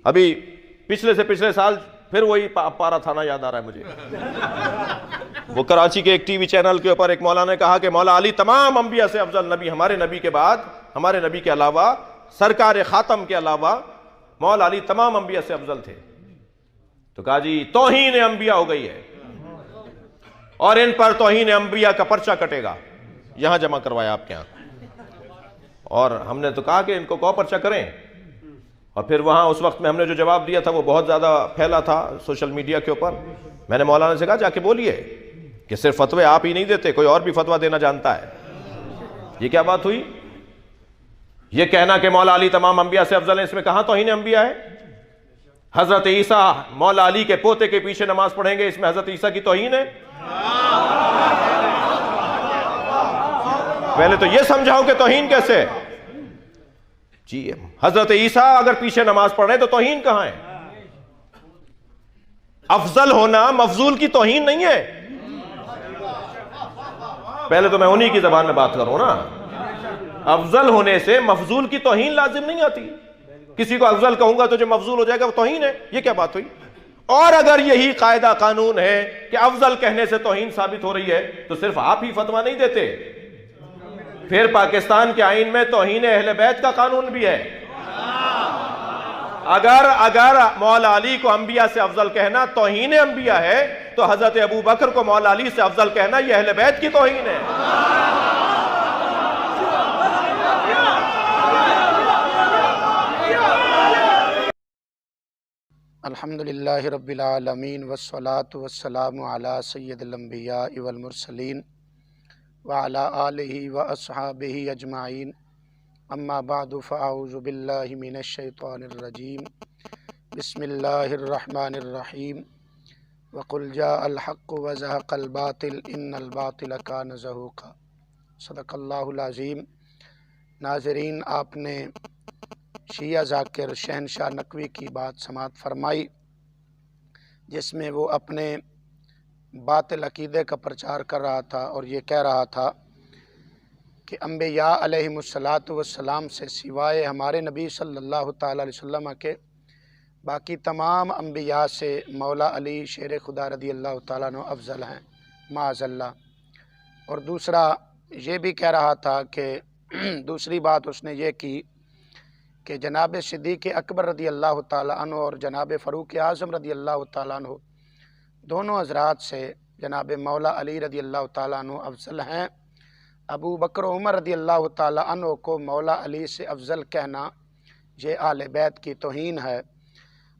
ابھی پچھلے سے پچھلے سال پھر وہی پارا تھانہ یاد آ رہا ہے مجھے. وہ کراچی کے ایک ٹی وی چینل کے اوپر ایک مولانا نے کہا کہ مولا علی تمام انبیاء سے افضل نبی، ہمارے نبی کے بعد، ہمارے نبی کے علاوہ، سرکار خاتم کے علاوہ مولا علی تمام انبیاء سے افضل تھے. تو کہا جی توہین انبیاء ہو گئی ہے اور ان پر توہین انبیاء کا پرچہ کٹے گا. یہاں جمع کروایا آپ کے یہاں. اور ہم نے تو کہا کہ ان کو پرچہ کریں، اور پھر وہاں اس وقت میں ہم نے جو جواب دیا تھا وہ بہت زیادہ پھیلا تھا سوشل میڈیا کے اوپر. میں نے مولانا سے کہا جا کے بولیے کہ صرف فتوے آپ ہی نہیں دیتے، کوئی اور بھی فتویٰ دینا جانتا ہے. یہ کیا بات ہوئی؟ یہ کہنا کہ مولا علی تمام انبیاء سے افضل ہے، اس میں کہاں توہین انبیاء ہے؟ حضرت عیسیٰ مولا علی کے پوتے کے پیچھے نماز پڑھیں گے، اس میں حضرت عیسیٰ کی توہین ہے؟ پہلے تو یہ سمجھاؤ کہ توہین کیسے ہے. جی حضرت عیسیٰ اگر پیچھے نماز پڑھ رہے تو توہین کہاں ہے؟ افضل ہونا مفضول کی توہین نہیں ہے. پہلے تو میں انہی کی زبان میں بات کروں نا. افضل ہونے سے مفضول کی توہین لازم نہیں آتی. کسی کو افضل کہوں گا تو جو مفضول ہو جائے گا وہ توہین ہے. یہ کیا بات ہوئی؟ اور اگر یہی قاعدہ قانون ہے کہ افضل کہنے سے توہین ثابت ہو رہی ہے تو صرف آپ ہی فتویٰ نہیں دیتے، پھر پاکستان کے آئین میں توہین اہل بیت کا قانون بھی ہے. اگر مولا علی کو انبیاء سے افضل کہنا توہین انبیاء ہے تو حضرت ابو بکر کو مولا علی سے افضل کہنا یہ اہل بیت کی توہین ہے. الحمدللہ رب العالمین والصلاة والسلام علی سید الانبیاء والمرسلین وعلی آلہ واصحابہ اجمعین. اما بعد فاعوذ باللہ من الشیطان الرجیم. بسم اللہ الرحمن الرحیم. وقل جاء الحق وزهق الباطل ان الباطل کان زہوقا. صدق اللہ العظیم. ناظرین، آپ نے شیعہ ذاکر شہنشاہ نقوی کی بات سماعت فرمائی، جس میں وہ اپنے باطل عقیدے کا پرچار کر رہا تھا اور یہ کہہ رہا تھا کہ انبیاء علیہم السلام سے سوائے ہمارے نبی صلی اللہ تعالیٰ علیہ وسلم کے باقی تمام انبیاء سے مولا علی شیر خدا رضی اللہ تعالیٰ عنہ افضل ہیں معاذ اللہ. اور دوسرا یہ بھی کہہ رہا تھا کہ دوسری بات اس نے یہ کی کہ جناب صدیق اکبر رضی اللہ تعالیٰ عنہ اور جناب فاروق اعظم رضی اللہ تعالیٰ عنہ دونوں حضرات سے جناب مولا علی رضی اللہ تعالیٰ عنہ افضل ہیں. ابو بکر و عمر رضی اللہ تعالیٰ عنہ کو مولا علی سے افضل کہنا یہ اہل بیت کی توہین ہے.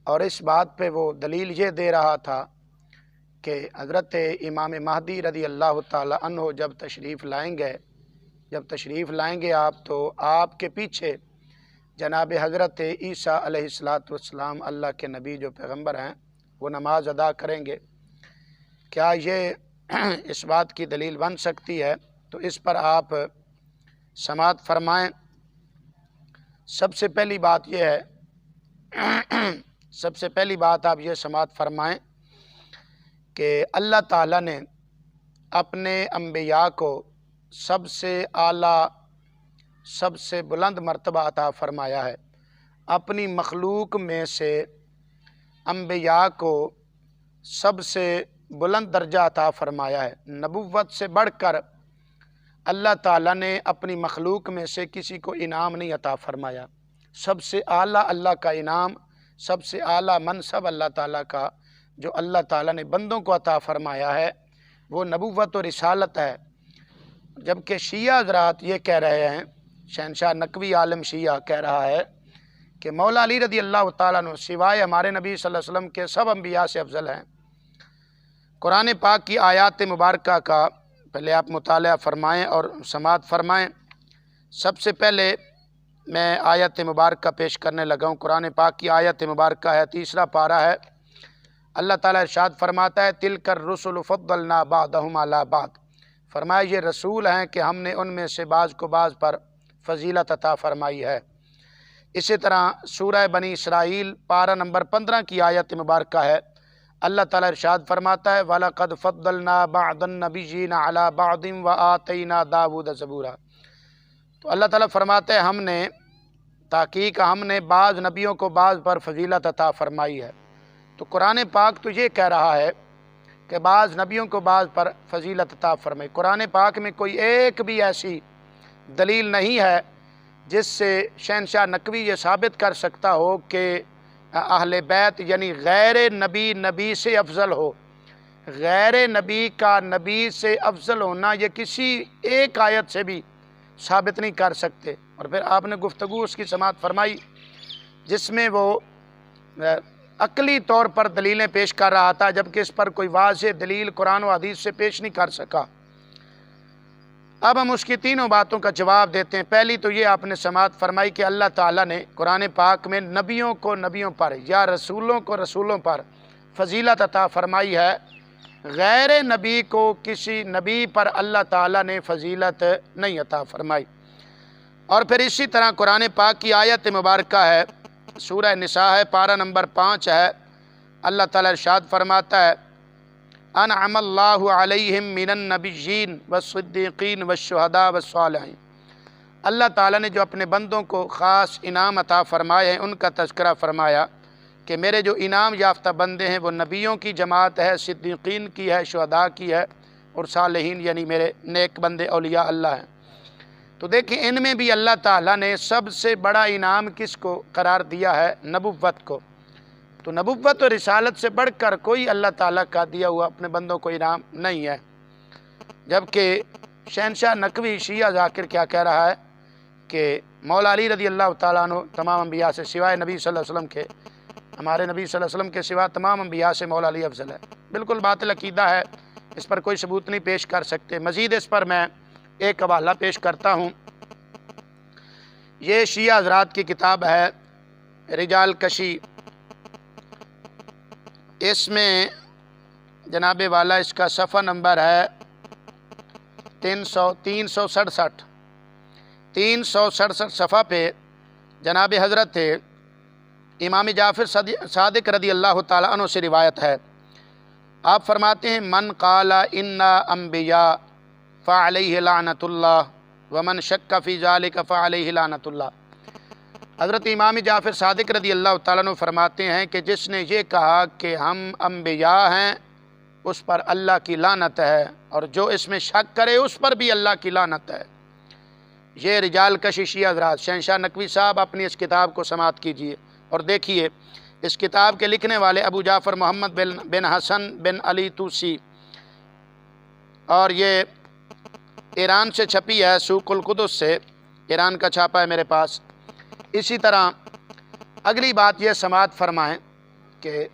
اور اس بات پہ وہ دلیل یہ دے رہا تھا کہ حضرت امام مہدی رضی اللہ تعالیٰ عنہ جب تشریف لائیں گے آپ تو آپ کے پیچھے جناب حضرت عیسیٰ علیہ السلام اللہ کے نبی جو پیغمبر ہیں وہ نماز ادا کریں گے. کیا یہ اس بات کی دلیل بن سکتی ہے؟ تو اس پر آپ سماعت فرمائیں. سب سے پہلی بات آپ یہ سماعت فرمائیں کہ اللہ تعالیٰ نے اپنے انبیاء کو سب سے اعلیٰ، سب سے بلند مرتبہ عطا فرمایا ہے. اپنی مخلوق میں سے انبیاء کو سب سے بلند درجہ عطا فرمایا ہے. نبوت سے بڑھ کر اللہ تعالیٰ نے اپنی مخلوق میں سے کسی کو انعام نہیں عطا فرمایا. سب سے اعلیٰ اللہ کا انعام، سب سے اعلیٰ منصب اللہ تعالیٰ کا جو اللہ تعالیٰ نے بندوں کو عطا فرمایا ہے وہ نبوت و رسالت ہے. جبکہ شیعہ حضرات یہ کہہ رہے ہیں، شہنشاہ نقوی عالم شیعہ کہہ رہا ہے کہ مولا علی رضی اللہ تعالیٰ عنہ سوائے ہمارے نبی صلی اللہ علیہ وسلم کے سب انبیاء سے افضل ہیں. قرآن پاک کی آیات مبارکہ کا پہلے آپ مطالعہ فرمائیں اور سماعت فرمائیں. سب سے پہلے میں آیت مبارکہ پیش کرنے لگا ہوں. قرآن پاک کی آیت مبارکہ ہے، 3 پارہ ہے. اللہ تعالیٰ ارشاد فرماتا ہے تلک الرسل فضلنا بعضهم علی بعض. فرمایا یہ رسول ہیں کہ ہم نے ان میں سے بعض کو بعض پر فضیلت عطا فرمائی ہے. اسی طرح سورہ بنی اسرائیل پارہ نمبر 15 کی آیت مبارکہ ہے. اللہ تعالیٰ ارشاد فرماتا ہے وَلَقَدْ فَضَّلْنَا بَعْضَ النَّبِيِّينَ عَلَى بَعْضٍ وَآتَيْنَا دَاوُودَ زَبُورًا. تو اللہ تعالیٰ فرماتا ہے ہم نے تحقیق ہم نے بعض نبیوں کو بعض پر فضیلت عطا فرمائی ہے۔ تو قرآن پاک تو یہ کہہ رہا ہے کہ بعض نبیوں کو بعض پر فضیلت عطا فرمائی۔ قرآن پاک میں کوئی ایک بھی ایسی دلیل نہیں ہے جس سے شہنشاہ نقوی یہ ثابت کر سکتا ہو کہ اہل بیت یعنی غیر نبی نبی سے افضل ہو۔ غیر نبی کا نبی سے افضل ہونا یہ کسی ایک آیت سے بھی ثابت نہیں کر سکتے۔ اور پھر آپ نے گفتگو اس کی سماعت فرمائی جس میں وہ عقلی طور پر دلیلیں پیش کر رہا تھا، جبکہ اس پر کوئی واضح دلیل قرآن و حدیث سے پیش نہیں کر سکا۔ اب ہم اس کی تینوں باتوں کا جواب دیتے ہیں۔ پہلی تو یہ آپ نے سماعت فرمائی کہ اللہ تعالیٰ نے قرآن پاک میں نبیوں کو نبیوں پر یا رسولوں کو رسولوں پر فضیلت عطا فرمائی ہے، غیر نبی کو کسی نبی پر اللہ تعالیٰ نے فضیلت نہیں عطا فرمائی۔ اور پھر اسی طرح قرآن پاک کی آیت مبارکہ ہے، سورہ نساء ہے، پارہ نمبر 5 ہے، اللہ تعالیٰ ارشاد فرماتا ہے انعم اللہ علیہم من النبیین والصدیقین والشہداء والصالحین۔ اللہ تعالیٰ نے جو اپنے بندوں کو خاص انعام عطا فرمائے ہیں ان کا تذکرہ فرمایا کہ میرے جو انعام یافتہ بندے ہیں وہ نبیوں کی جماعت ہے، صدیقین کی ہے، شہداء کی ہے، اور صالحین یعنی میرے نیک بندے اولیاء اللہ ہیں۔ تو دیکھیں ان میں بھی اللہ تعالیٰ نے سب سے بڑا انعام کس کو قرار دیا ہے؟ نبوت کو۔ تو نبوت اور رسالت سے بڑھ کر کوئی اللہ تعالیٰ کا دیا ہوا اپنے بندوں کو انعام نہیں ہے۔ جبکہ شہنشاہ نقوی شیعہ ذاکر کیا کہہ رہا ہے کہ مولا علی رضی اللہ تعالیٰ عنہ تمام انبیاء سے سوائے نبی صلی اللہ علیہ وسلم کے، ہمارے نبی صلی اللہ علیہ وسلم کے سوا تمام انبیاء سے مولا علی افضل ہے۔ بالکل باطل عقیدہ ہے، اس پر کوئی ثبوت نہیں پیش کر سکتے۔ مزید اس پر میں ایک حوالہ پیش کرتا ہوں، یہ شیعہ حضرات کی کتاب ہے رجال کشی، اس میں جناب والا اس کا صفحہ نمبر ہے 367 صفحہ پہ جناب حضرت امام جعفر صادق رضی اللہ تعالیٰ عنہ سے روایت ہے۔ آپ فرماتے ہیں من قال انا انبیاء فعلیہ لعنت اللہ ومن شک فی ذالک فعلیہ لعنت اللہ۔ حضرت امام جعفر صادق رضی اللہ تعالیٰ عنہ فرماتے ہیں کہ جس نے یہ کہا کہ ہم انبیاء ہیں اس پر اللہ کی لعنت ہے، اور جو اس میں شک کرے اس پر بھی اللہ کی لعنت ہے۔ یہ رجال کشی شیعہ حضرات، شہنشاہ نقوی صاحب اپنی اس کتاب کو سماعت کیجئے اور دیکھیے اس کتاب کے لکھنے والے ابو جعفر محمد بن حسن بن علی توسی، اور یہ ایران سے چھپی ہے، سوق القدس سے، ایران کا چھاپا ہے میرے پاس۔ اسی طرح اگلی بات یہ سماعت فرمائیں کہ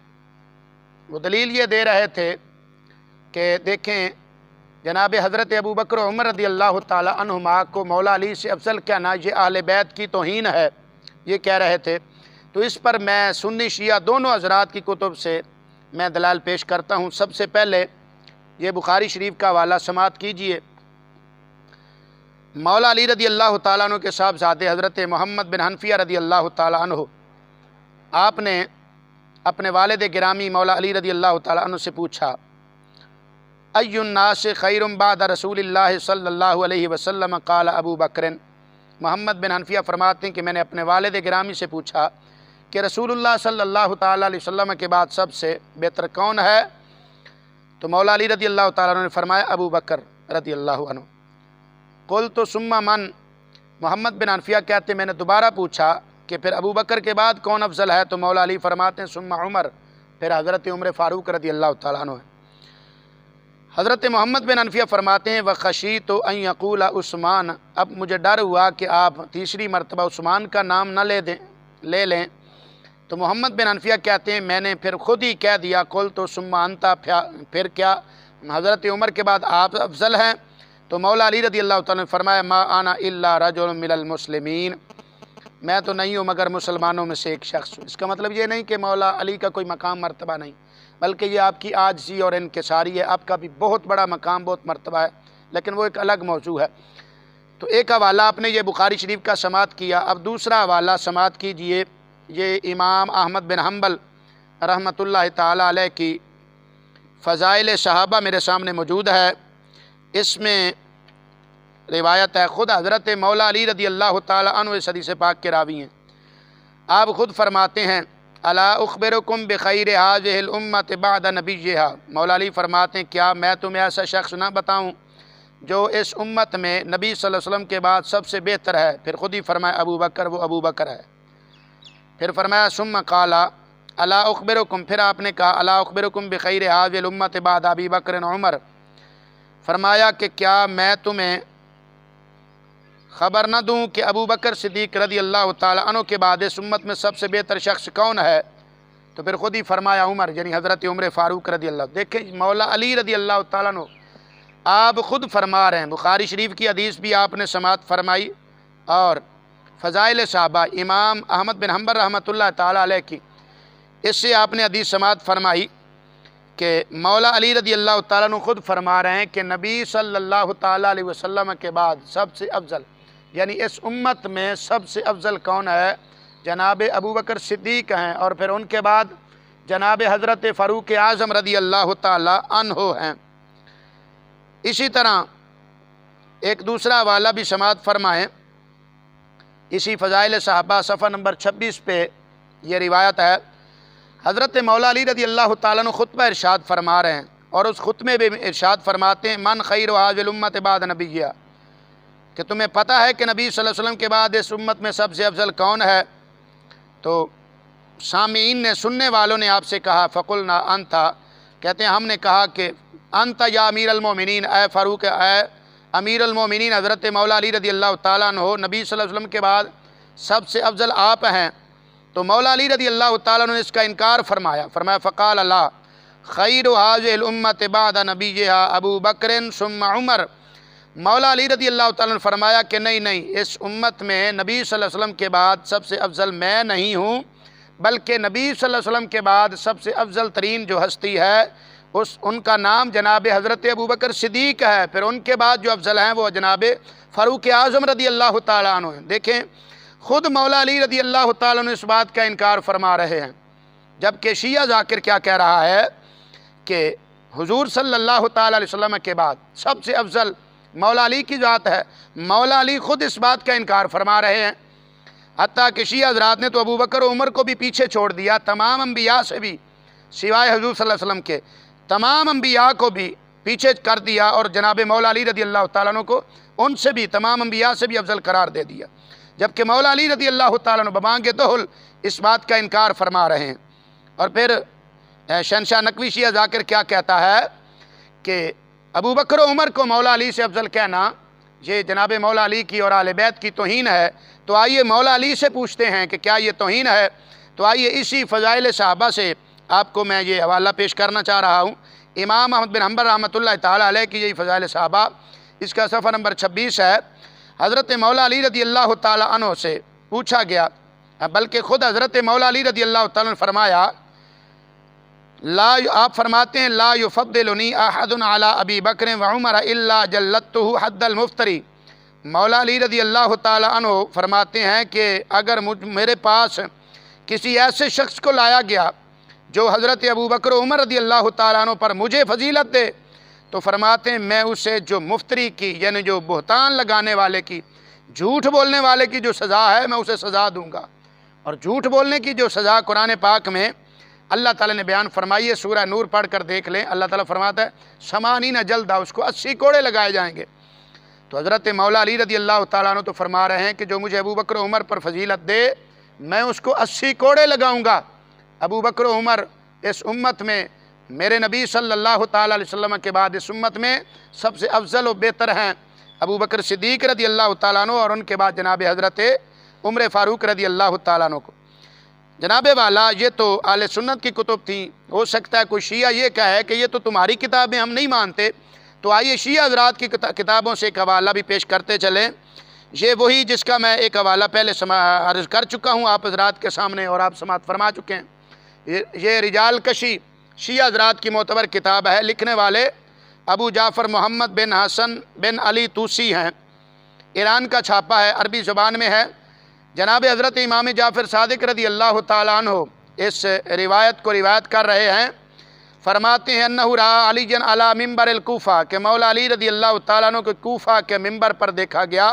وہ دلیل یہ دے رہے تھے کہ دیکھیں جناب حضرت ابو بکر و عمر رضی اللہ تعالی عنہما کو مولا علی سے افضل کہنا یہ اہل بیت کی توہین ہے، یہ کہہ رہے تھے۔ تو اس پر میں سنی شیعہ دونوں حضرات کی کتب سے میں دلائل پیش کرتا ہوں۔ سب سے پہلے یہ بخاری شریف کا حوالہ سماعت کیجئے۔ مولا علی رضی اللہ تعالیٰ عنہ کے صاحبزادے حضرت محمد بن حنفیہ رضی اللہ تعالیٰ عنہ، آپ نے اپنے والد گرامی مولا علی رضی اللہ تعالیٰ عنہ سے پوچھا ای الناس خیر بعد رسول اللہ صلی اللہ علیہ وسلم؟ قال ابو بکر۔ محمد بن حنفیہ فرماتے ہیں کہ میں نے اپنے والد گرامی سے پوچھا کہ رسول اللہ صلی اللہ تعالیٰ علیہ وسلم کے بعد سب سے بہتر کون ہے؟ تو مولا علی رضی اللہ تعالیٰ عنہ نے فرمایا ابو بکر رضی اللہ عنہ۔ قلت ثم من؟ محمد بن حنفیہ کہتے ہیں میں نے دوبارہ پوچھا کہ پھر ابو بکر کے بعد کون افضل ہے؟ تو مولا علی فرماتے ہیں ثم عمر، پھر حضرت عمر فاروق رضی اللہ تعالیٰ عنہ ہے۔ حضرت محمد بن حنفیہ فرماتے ہیں وخشیت ان یقول عثمان، اب مجھے ڈر ہوا کہ آپ تیسری مرتبہ عثمان کا نام نہ لے لیں۔ تو محمد بن حنفیہ کہتے ہیں میں نے پھر خود ہی کہہ دیا قلت ثم انت، پھر کیا حضرت عمر کے بعد آپ افضل ہیں؟ تو مولا علی رضی اللہ تعالیٰ نے فرمایا ما انا الا رجل من المسلمین، میں تو نہیں ہوں مگر مسلمانوں میں سے ایک شخص ہوں۔ اس کا مطلب یہ نہیں کہ مولا علی کا کوئی مقام مرتبہ نہیں، بلکہ یہ آپ کی عاجزی اور انکساری ہے، آپ کا بھی بہت بڑا مقام بہت مرتبہ ہے، لیکن وہ ایک الگ موضوع ہے۔ تو ایک حوالہ آپ نے یہ بخاری شریف کا سماعت کیا، اب دوسرا حوالہ سماعت کیجئے۔ یہ امام احمد بن حنبل رحمۃ اللہ تعالی علیہ کی فضائل صحابہ میرے سامنے موجود ہے، اس میں روایت ہے، خود حضرت مولا علی رضی اللہ تعالی عنہ اس حدیث پاک کے راوی ہیں۔ آپ خود فرماتے ہیں الا اخبرکم بخیر هذه الامت بعد نبیہا، مولا علی فرماتے ہیں کیا میں تمہیں ایسا شخص نہ بتاؤں جو اس امت میں نبی صلی اللہ علیہ وسلم کے بعد سب سے بہتر ہے؟ پھر خود ہی فرمایا ابو بکر، وہ ابو بکر ہے۔ پھر فرمایا ثم قال الا اخبرکم، پھر آپ نے کہا الا اخبرکم بخیر هذه الامت بعد ابی بکر عمر، فرمایا کہ کیا میں تمہیں خبر نہ دوں کہ ابو بکر صدیق رضی اللہ تعالیٰ عنہ کے بعد اس امت میں سب سے بہتر شخص کون ہے؟ تو پھر خود ہی فرمایا عمر، یعنی حضرت عمر فاروق رضی اللہ۔ دیکھیں مولا علی رضی اللہ تعالیٰ عنہ آپ خود فرما رہے ہیں، بخاری شریف کی حدیث بھی آپ نے سماعت فرمائی، اور فضائل صحابہ امام احمد بن حنبل رحمۃ اللہ تعالیٰ علیہ کی اس سے آپ نے حدیث سماعت فرمائی کہ مولا علی رضی اللہ تعالیٰ عنہ خود فرما رہے ہیں کہ نبی صلی اللہ تعالیٰ علیہ وسلم کے بعد سب سے افضل، یعنی اس امت میں سب سے افضل کون ہے؟ جناب ابو بکر صدیق ہیں، اور پھر ان کے بعد جناب حضرت فاروق اعظم رضی اللہ تعالیٰ عنہ ہیں۔ اسی طرح ایک دوسرا حوالہ بھی سماعت فرمائیں، اسی فضائل صحابہ صفحہ نمبر 26 پہ یہ روایت ہے، حضرت مولا علی رضی اللہ تعالیٰ عنہ خطبہ ارشاد فرما رہے ہیں، اور اس خطبے میں ارشاد فرماتے ہیں من خیر هذه الامت بعد نبیہا، کہ تمہیں پتہ ہے کہ نبی صلی اللہ علیہ وسلم کے بعد اس امت میں سب سے افضل کون ہے؟ تو سامعین نے، سننے والوں نے آپ سے کہا فقلنا انت، کہتے ہیں ہم نے کہا کہ انت یا امیر المومنین، اے فاروق، اے امیر المومنین حضرت مولا علی رضی اللہ تعالیٰ عنہ نبی صلی اللہ علیہ وسلم کے بعد سب سے افضل آپ ہیں۔ تو مولا علی رضی اللہ تعالیٰ عنہ نے اس کا انکار فرمایا، فقال لا خیر هذه الامت بعد نبیہا ابو بکر ثم عمر، مولا علی رضی اللہ تعالیٰ نے فرمایا کہ نہیں، اس امت میں نبی صلی اللہ علیہ وسلم کے بعد سب سے افضل میں نہیں ہوں، بلکہ نبی صلی اللہ علیہ وسلم کے بعد سب سے افضل ترین جو ہستی ہے ان کا نام جناب حضرت ابو بکر صدیق ہے، پھر ان کے بعد جو افضل ہیں وہ جناب فاروق اعظم رضی اللہ تعالیٰ عنہ ہیں۔ دیکھیں خود مولا علی رضی اللہ تعالیٰ عنہ اس بات کا انکار فرما رہے ہیں، جبکہ شیعہ ذاکر کیا کہہ رہا ہے کہ حضور صلی اللہ تعالیٰ علیہ وسلم کے بعد سب سے افضل مولا علی کی ذات ہے۔ مولا علی خود اس بات کا انکار فرما رہے ہیں، حتیٰ کہ شیعہ حضرات نے تو ابو بکر و عمر کو بھی پیچھے چھوڑ دیا، تمام انبیاء سے بھی سوائے حضور صلی اللہ علیہ وسلم کے تمام انبیاء کو بھی پیچھے کر دیا، اور جناب مولا علی رضی اللہ تعالیٰ عنہ کو ان سے بھی، تمام انبیاء سے بھی افضل قرار دے دیا، جبکہ مولا علی رضی اللہ تعالیٰ عنہ ببانگ دہل اس بات کا انکار فرما رہے ہیں۔ اور پھر شہنشاہ نقوی شیعہ ذاکر کیا کہتا ہے کہ ابو بکر و عمر کو مولا علی سے افضل کہنا یہ جناب مولا علی کی اور اہل بیت کی توہین ہے۔ تو آئیے مولا علی سے پوچھتے ہیں کہ کیا یہ توہین ہے؟ تو آئیے اسی فضائل صحابہ سے آپ کو میں یہ حوالہ پیش کرنا چاہ رہا ہوں، امام احمد بن حنبل رحمۃ اللہ تعالیٰ علیہ کی یہی فضائل صحابہ، اس کا صفحہ نمبر 26 ہے۔ حضرت مولا علی رضی اللہ تعالیٰ عنہ سے پوچھا گیا، بلکہ خود حضرت مولا علی رضی اللہ تعالیٰ نے فرمایا آپ فرماتے ہیں لا یفضلنی احد علی ابی بکر و عمر الا جلدتہ حد المفتری، مولا علی رضی اللہ تعالیٰ عنہ فرماتے ہیں کہ اگر میرے پاس کسی ایسے شخص کو لایا گیا جو حضرت ابو بکر و عمر رضی اللہ تعالیٰ عنہ پر مجھے فضیلت دے، تو فرماتے ہیں میں اسے جو مفتری کی، یعنی جو بہتان لگانے والے کی، جھوٹ بولنے والے کی جو سزا ہے میں اسے سزا دوں گا۔ اور جھوٹ بولنے کی جو سزا قرآن پاک میں اللہ تعالیٰ نے بیان فرمائی ہے، سورہ نور پڑھ کر دیکھ لیں، اللہ تعالیٰ فرماتا ہے 80 جلدہ، اس کو 80 کوڑے لگائے جائیں گے۔ تو حضرت مولا علی رضی اللہ تعالیٰ عنہ تو فرما رہے ہیں کہ جو مجھے ابو بکر و عمر پر فضیلت دے میں اس کو 80 کوڑے لگاؤں گا۔ ابو بکر و عمر اس امت میں میرے نبی صلی اللہ تعالیٰ علیہ وسلم کے بعد اس امت میں سب سے افضل و بہتر ہیں ابو بکر صدیق رضی اللہ تعالیٰ عنہ، اور ان کے بعد جناب حضرت عمر فاروق رضی اللہ تعالیٰ عنہ کو۔ جناب والا یہ تو اہل سنت کی کتب تھیں، ہو سکتا ہے کوئی شیعہ یہ کہے کہ یہ تو تمہاری کتابیں ہم نہیں مانتے، تو آئیے شیعہ حضرات کی کتابوں سے ایک حوالہ بھی پیش کرتے چلیں۔ یہ وہی جس کا میں ایک حوالہ پہلے عرض کر چکا ہوں آپ حضرات کے سامنے، اور آپ سماعت فرما چکے ہیں۔ یہ رجال کشی شیعہ حضرات کی معتبر کتاب ہے، لکھنے والے ابو جعفر محمد بن حسن بن علی توسی ہیں، ایران کا چھاپا ہے، عربی زبان میں ہے۔ جناب حضرت امام جعفر صادق رضی اللہ تعالیٰ عنہ اس روایت کو روایت کر رہے ہیں، فرماتے ہیں انہ رأى علی علی ممبر الکوفہ، کہ مولا علی رضی اللہ تعالیٰ عنہ کو کوفہ کے ممبر پر دیکھا گیا،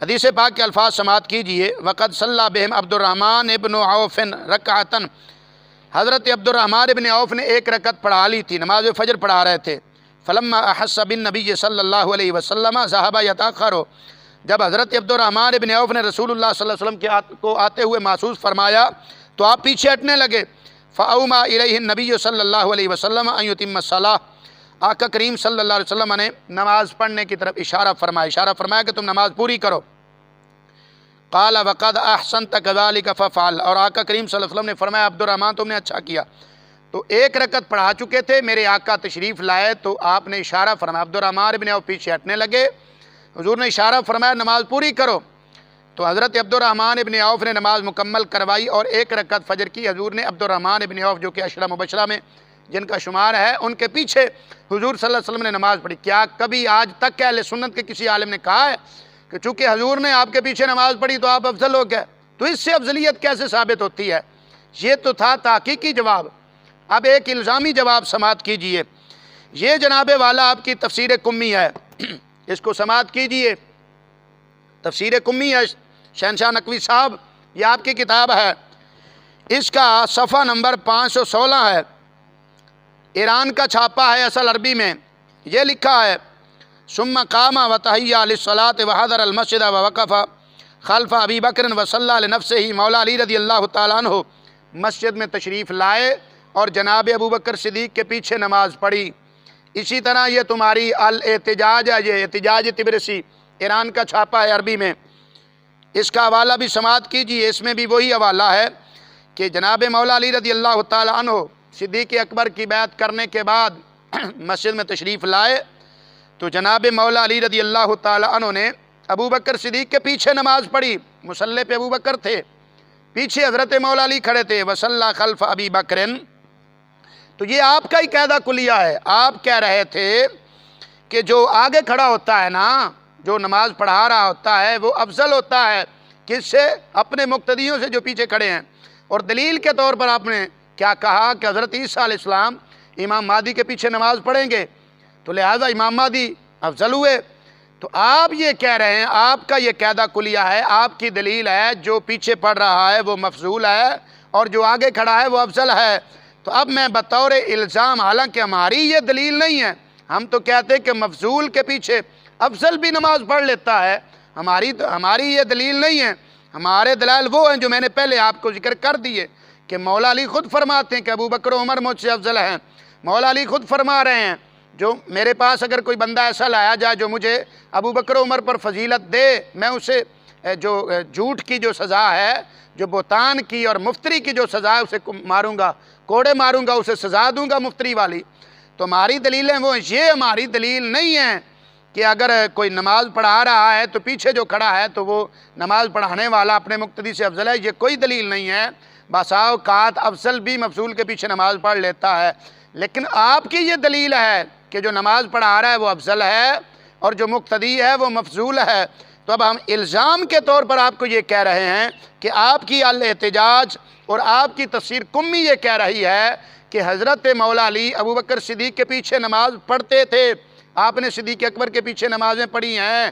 حدیث پاک کے الفاظ سماعت کیجئے۔ وقد صلی بہم عبد الرحمن ابن عوف رکعتن، حضرت عبد الرحمن ابن عوف نے ایک رکعت پڑھا لی تھی، نماز فجر پڑھا رہے تھے۔ فلما احس بالنبی صلی اللہ علیہ وسلم ذهب یتاخر، جب حضرت عبد الرحمن ابن عوف نے رسول اللہ صلی اللہ علیہ وسلم کو آتے ہوئے محسوس فرمایا تو آپ پیچھے ہٹنے لگے۔ فاوما الیہ النبی صلی اللہ علیہ وسلم ان یتم الصلاۃ، آقا کریم صلی اللہ علیہ وسلم نے نماز پڑھنے کی طرف اشارہ فرمایا کہ تم نماز پوری کرو۔ قال وقد احسنت كذلك ففعل، اور آقا کریم صلی اللہ علیہ وسلم نے فرمایا عبد الرحمن تم نے اچھا کیا۔ تو ایک رکعت پڑھا چکے تھے، میرے آقا تشریف لائے تو آپ نے اشارہ فرمایا، عبد الرحمن ابن عوف پیچھے ہٹنے لگے، حضور نے اشارہ فرمایا نماز پوری کرو۔ تو حضرت عبد الرحمن ابن عوف نے نماز مکمل کروائی اور ایک رکعت فجر کی۔ حضور نے عبد الرحمن ابن عوف جو کہ عشرہ مبشرہ میں جن کا شمار ہے، ان کے پیچھے حضور صلی اللہ علیہ وسلم نے نماز پڑھی۔ کیا کبھی آج تک کہ اہل سنت کے کسی عالم نے کہا ہے کہ چونکہ حضور نے آپ کے پیچھے نماز پڑھی تو آپ افضل ہو گئے؟ تو اس سے افضلیت کیسے ثابت ہوتی ہے؟ یہ تو تھا تحقیقی جواب۔ اب ایک الزامی جواب سماعت کیجئے۔ یہ جناب والا آپ کی تفسیر کمی ہے، اس کو سماعت کیجئے۔ تفسیر کمی ہے شہنشاہ نقوی صاحب، یہ آپ کی کتاب ہے، اس کا صفحہ نمبر 516 ہے، ایران کا چھاپا ہے اصل عربی میں۔ یہ لکھا ہے ثم قام وتحیّا للصلاۃ وحضر المسجد ووقف خلف ابی بکر وصلی لنفسہ، مولا علی رضی اللہ تعالیٰ عنہ مسجد میں تشریف لائے اور جناب ابو بکر صدیق کے پیچھے نماز پڑھی۔ اسی طرح یہ تمہاری الاحتجاج ہے، یہ احتجاج طبرسی ایران کا چھاپا ہے عربی میں، اس کا حوالہ بھی سماعت کیجیے۔ اس میں بھی وہی حوالہ ہے کہ جناب مولا علی رضی اللہ تعالیٰ عنہ صدیق اکبر کی بیعت کرنے کے بعد مسجد میں تشریف لائے تو جناب مولا علی رضی اللہ تعالیٰ عنہ نے ابو بکر صدیق کے پیچھے نماز پڑھی۔ مصلی پہ ابو بکر تھے، پیچھے حضرت مولا علی کھڑے تھے، وصلی خلف ابی بکر۔ تو یہ آپ کا ہی قاعدہ کلیہ ہے۔ آپ کہہ رہے تھے کہ جو آگے کھڑا ہوتا ہے نا، جو نماز پڑھا رہا ہوتا ہے وہ افضل ہوتا ہے کس سے؟ اپنے مقتدیوں سے جو پیچھے کھڑے ہیں۔ اور دلیل کے طور پر آپ نے کیا کہا کہ حضرت عیسیٰ علیہ السلام امام مہدی کے پیچھے نماز پڑھیں گے تو لہٰذا امام مہدی افضل ہوئے۔ تو آپ یہ کہہ رہے ہیں، آپ کا یہ قاعدہ کلیہ ہے، آپ کی دلیل ہے جو پیچھے پڑھ رہا ہے وہ مفضول ہے اور جو آگے کھڑا ہے وہ افضل ہے۔ تو اب میں بطور الزام، حالانکہ ہماری یہ دلیل نہیں ہے، ہم تو کہتے ہیں کہ مفضول کے پیچھے افضل بھی نماز پڑھ لیتا ہے، ہماری یہ دلیل نہیں ہے۔ ہمارے دلائل وہ ہیں جو میں نے پہلے آپ کو ذکر کر دیے کہ مولا علی خود فرماتے ہیں کہ ابو بکر و عمر مجھ سے افضل ہیں۔ مولا علی خود فرما رہے ہیں جو میرے پاس اگر کوئی بندہ ایسا لایا جائے جو مجھے ابو بکر و عمر پر فضیلت دے، میں اسے جو جھوٹ کی جو سزا ہے، جو بہتان کی اور مفتری کی جو سزا ہے، اسے ماروں گا، کوڑے ماروں گا، اسے سزا دوں گا مفتری والی۔ تو ہماری دلیلیں وہ ہیں، یہ ہماری دلیل نہیں ہے کہ اگر کوئی نماز پڑھا رہا ہے تو پیچھے جو کھڑا ہے تو وہ نماز پڑھانے والا اپنے مقتدی سے افضل ہے، یہ کوئی دلیل نہیں ہے۔ بسا اوقات افضل بھی مفضول کے پیچھے نماز پڑھ لیتا ہے، لیکن آپ کی یہ دلیل ہے کہ جو نماز پڑھا رہا ہے وہ افضل ہے اور جو مقتدی ہے وہ مفضول ہے۔ تو اب ہم الزام کے طور پر آپ کو یہ کہہ رہے ہیں کہ آپ کی الاحتجاج اور آپ کی تفسیر کمی یہ کہہ رہی ہے کہ حضرت مولا علی ابو بکر صدیق کے پیچھے نماز پڑھتے تھے، آپ نے صدیق اکبر کے پیچھے نمازیں پڑھی ہیں۔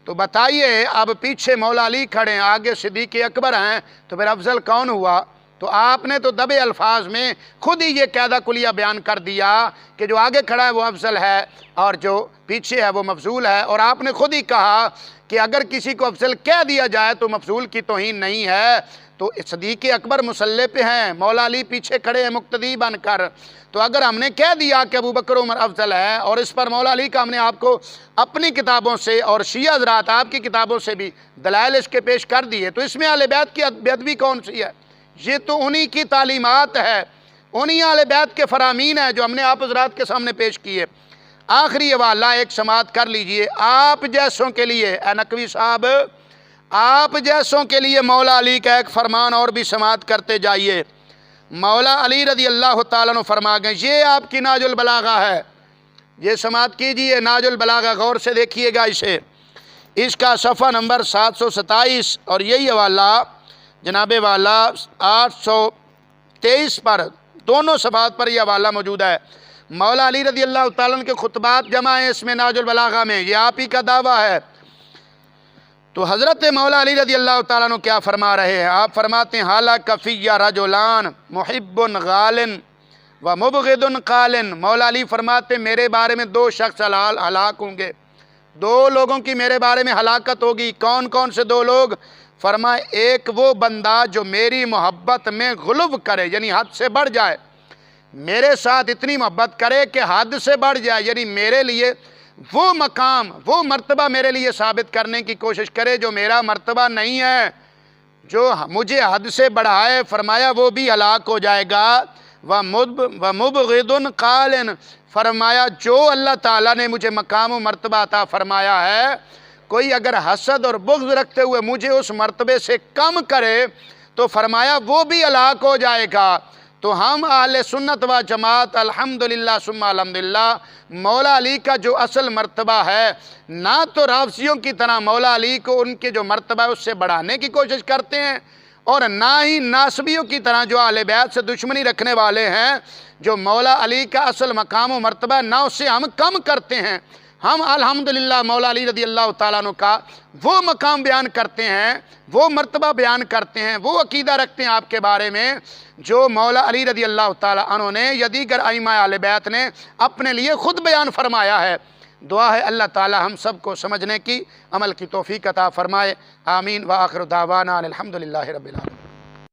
تو بتائیے اب پیچھے مولا علی کھڑے ہیں، آگے صدیق اکبر ہیں، تو پھر افضل کون ہوا؟ تو آپ نے تو دبے الفاظ میں خود ہی یہ قاعدہ کلیہ بیان کر دیا کہ جو آگے کھڑا ہے وہ افضل ہے اور جو پیچھے ہے وہ مفضول ہے، اور آپ نے خود ہی کہا کہ اگر کسی کو افضل کہہ دیا جائے تو مفضول کی توہین نہیں ہے۔ تو صدیق اکبر مصلی پہ ہیں، مولا علی پیچھے کھڑے ہیں مقتدی بن کر، تو اگر ہم نے کہہ دیا کہ ابو بکر عمر افضل ہے اور اس پر مولا علی کا ہم نے آپ کو اپنی کتابوں سے اور شیعہ حضرات آپ کی کتابوں سے بھی دلائل اس کے پیش کر دیے، تو اس میں اہل بیت کی بے ادبی کون سی ہے؟ یہ تو انہی کی تعلیمات ہے، انہی اہل بیت کے فرامین ہیں جو ہم نے آپ حضرات کے سامنے پیش کیے۔ آخری حوالہ ایک سماعت کر لیجئے، آپ جیسوں کے لیے، اے نقوی صاحب آپ جیسوں کے لیے مولا علی کا ایک فرمان اور بھی سماعت کرتے جائیے۔ مولا علی رضی اللہ تعالیٰ عنہ فرما گئے، یہ آپ کی ناج البلاغہ ہے، یہ سماعت کیجئے، ناج البلاغہ غور سے دیکھیے گا اسے، اس کا صفحہ نمبر 727 اور یہی حوالہ جناب والا 823 پر، دونوں صفحات پر یہ حوالہ موجود ہے۔ مولا علی رضی اللہ تعالیٰ عنہ کے خطبات جمع ہیں اس میں ناج البلاغہ میں، یہ آپ ہی کا دعویٰ ہے۔ تو حضرت مولا علی رضی اللہ تعالیٰ عنہ کیا فرما رہے ہیں؟ آپ فرماتے ہیں حالک فی رجلان محب غالن و مبغض قالن۔ مولا علی فرماتے ہیں میرے بارے میں دو شخص ہلاک ہوں گے، دو لوگوں کی میرے بارے میں ہلاکت ہوگی۔ کون کون سے دو لوگ؟ فرمائے ایک وہ بندہ جو میری محبت میں غلو کرے، یعنی حد سے بڑھ جائے، میرے ساتھ اتنی محبت کرے کہ حد سے بڑھ جائے، یعنی میرے لیے وہ مقام وہ مرتبہ میرے لیے ثابت کرنے کی کوشش کرے جو میرا مرتبہ نہیں ہے، جو مجھے حد سے بڑھائے، فرمایا وہ بھی ہلاک ہو جائے گا۔ وَمُبْغِضٌ قَالٍ، فرمایا جو اللہ تعالیٰ نے مجھے مقام و مرتبہ عطا فرمایا ہے، کوئی اگر حسد اور بغض رکھتے ہوئے مجھے اس مرتبے سے کم کرے تو فرمایا وہ بھی ہلاک ہو جائے گا۔ تو ہم اہل سنت و جماعت الحمدللہ ثم الحمدللہ مولا علی کا جو اصل مرتبہ ہے، نہ تو رافضیوں کی طرح مولا علی کو ان کے جو مرتبہ ہے اس سے بڑھانے کی کوشش کرتے ہیں، اور نہ ہی ناصبیوں کی طرح جو اہل بیت سے دشمنی رکھنے والے ہیں، جو مولا علی کا اصل مقام و مرتبہ نہ اس سے ہم کم کرتے ہیں۔ ہم الحمدللہ مولا علی رضی اللہ تعالیٰ عنہ کا وہ مقام بیان کرتے ہیں، وہ مرتبہ بیان کرتے ہیں، وہ عقیدہ رکھتے ہیں آپ کے بارے میں جو مولا علی رضی اللہ تعالیٰ عنہ نے یا دیگر ائمہ اہل بیت نے اپنے لیے خود بیان فرمایا ہے۔ دعا ہے اللہ تعالیٰ ہم سب کو سمجھنے کی، عمل کی توفیق عطا فرمائے۔ آمین۔ وآخر دعوانا الحمدللہ رب العالمین۔